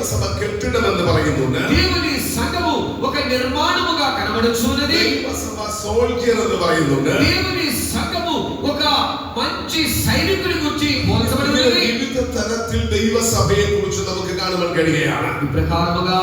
ദൈവസഭ കെട്ടിടമെന്ന് പറയുന്നുണ്ട്. దేవుని సంఘము ఒక నిర్మాణముగా కనబడుచున్నది. ദൈവസഭ സോൾജിയർ എന്ന് പറയുന്നുണ്ട്. దేవుని సంఘము ఒక మంచి సైనికుని గురించి పోల్చబడి ఉన్నది. വിവിധ തരത്തിൽ ദൈവസഭയെ കുറിച്ച് നമുക്ക് കാണുവാൻ കഴിയുകയാണ്. ఈ ప్రకారముగా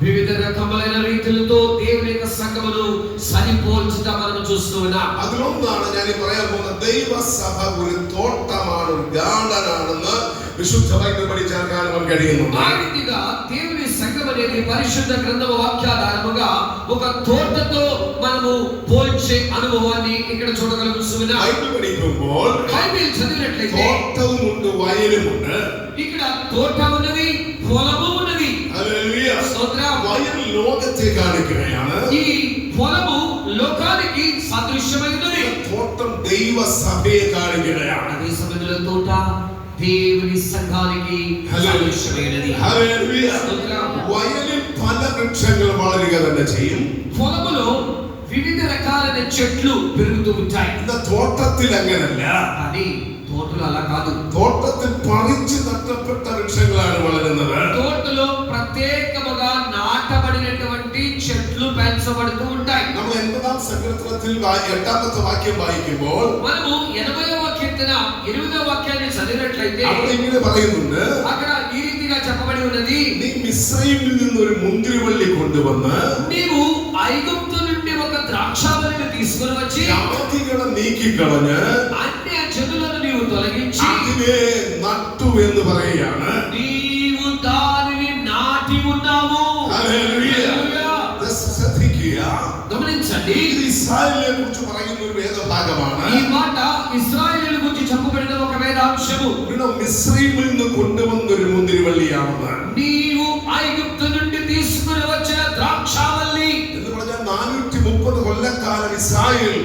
వివిధ రకములైన రీతులతో దేవుని యొక్క సంఘమును సరిపోల్చుట మనం చూస్తూ ఉన్నాం. അതിലൊന്നാണ് ഞാൻ ഈ പറയാൻ പോകുന്ന ദൈവസഭ ഒരു തോട്ടമാണ്, ഒരു ഗാർഡൻ ആണെന്ന് വിശുദ്ധ ബൈബിൾ പഠിച്ചാൽ കാണുവാൻ കഴിയുന്നു. ఆ రీతిగా దేవుని సంఘం అనేది పరిశుద్ధ గ్రంథ వాక్యాధారముగా ఒక తోటతో మనము పోల్చే అనుభవాన్ని ఇక్కడ చూడగలుగుతున్నాం. ബൈബിൾ പഠിക്കുമ്പോൾ బైబిల్ చదివినట్లయితే തോട്ടവുമുണ്ട്, വയലുമുണ്ട്. ఇక్కడ తోట ఉన్నది, పొలము ఉన్నది. ഹല്ലേലൂയ. స్తోత్రం. വയൽ ലോകത്തെ കാണിക്കുകയാണ്. ఈ పొలము లోకానికి సాదృశ్యమైనది. തോട്ടം ദൈവസഭയെ കാണിക്കുകയാണ്. అదే సమయంలో తోట దేవుని సంఘానికి సాదృశ్యమైనది. ഹല്ലേലൂയ. స్తోత్రం. വയലിൽ പല വൃക്ഷങ്ങൾ വളരുക തന്നെ ചെയ്യും. పొలములో వివిధ రకాలైన చెట్లు పెరుగుతూ ఉంటాయి. തോട്ടത്തിൽ അങ്ങനല്ല. కానీ తోటలో అలా కాదు. തോട്ടത്തിൽ പറിച്ചു നട്ടപ്പെട്ട വൃക്ഷങ്ങളാണ് വളരുന്നത്. తోటలో ప్రత్యేకముగా నాటబడినటువంటి చెట్లు పెంచబడుతూ ఉంటాయి. നമ്മൾ 80ാം സങ്കീർത്തനത്തിൽ 8ാമത്തെ വാക്യം വായിക്കുമ്പോൾ మనము 80వ కీర్తన 8వ వాక్యాన్ని చదివినట్లయితే അവിടെ ഇങ്ങനെ പറയുന്നുണ്ട്, అక్కడ ఈ రీతిగా చెప్పబడి ఉన్నది. നീ മിസ്രയീമിൽ നിന്ന് ഒരു മുന്തിരിവള്ളി കൊണ്ടുവന്ന് నీవు ఐగుప్తు నుండి ఒక ద్రాక్షావల్లిని తీసుకొని వచ్చి ജാതികളെ നീക്കിക്കളഞ്ഞ് అన్య జనులను నీవు తొలగించి അതിനെ നട്ടു എന്ന് പറയുകയാണ്. నీవు దానిని నాటి ఉన్నావు. ഹല്ലേലൂയ. హల్లెలూయా. ശ്രദ്ധിക്കുക, గమనించండి. ഇത് ഇസ്രായേലിനെ കുറിച്ച് പറയുന്ന ഒരു വേദഭാഗമാണ്. ఈ మాట ఇశ్రాయేలు గురించి చెప్పబడిన ఒక వేదాంశము. ഇവിടെ മിസ്രയീമിൽ നിന്ന് കൊണ്ടുവന്ന ഒരു മുന്തിരിവള്ളിയാണെന്ന്. నీవు ఐగుప్తు నుండి తీసుకొని వచ్చిన ద్రాక్షావల్లి എന്ന് പറഞ്ഞാൽ 430 കൊല്ലക്കാലം ഇസ്രായേൽ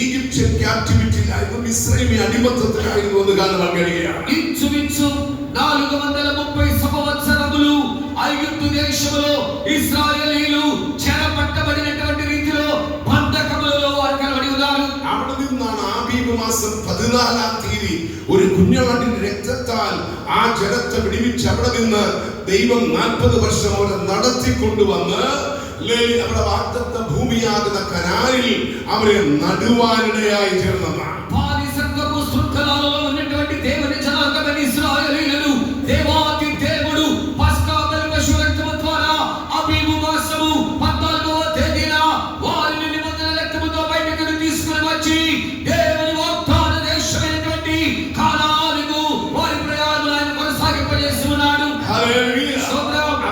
ഈജിപ്ഷ്യൻ ക്യാപ്റ്റിവിറ്റിയിലായിരുന്നു, മിസ്രൈമി അടിമത്തത്തിലായിരുന്നു എന്ന് കാണുവാൻ കഴിയുകയാണ്. ఇంచుమించు 430 సంవత్సరములు ఐగుప్తు దేశములో ఇశ్రాయేలీలు చెరపట్టబడినటువంటి రీతిలో బంధకములలో వారు కనబడి ఉన్నారు. അവിടെ നിന്നാണ് ആബീബ് മാസം 14-ാം തീയതി ഒരു കുഞ്ഞാടിന്റെ രക്തത്താൽ ആ ജനത്തെ വിടുവിച്ച് അവിടെ നിന്ന് ദൈവം 40 വർഷം അവരെ നടത്തിക്കൊണ്ടുവന്ന് അവിടെ വാഗ്ദത്ത ഭൂമിയാകുന്ന കനാലിൽ അവരെ നടുവാനിടയായി തീർന്നതാണ്. బానిసత్వపు శృంఖలాలలో ఉన్నటువంటి దేవుని జనాంగమైన ఇశ్రాయేలీయులను దేవాది దేవుడు పస్కా బలిపశు రక్తము ద్వారా అబీబు మాసము 14వ తేదీన వారిని నిబంధన రక్తముతో బయటకు తీసుకొని వచ్చి దేవుని వాగ్దాన దేశమైనటువంటి కానానుకు వారి ప్రయాణాలను కొనసాగింపజేస్తున్నాడు. హల్లెలూయా.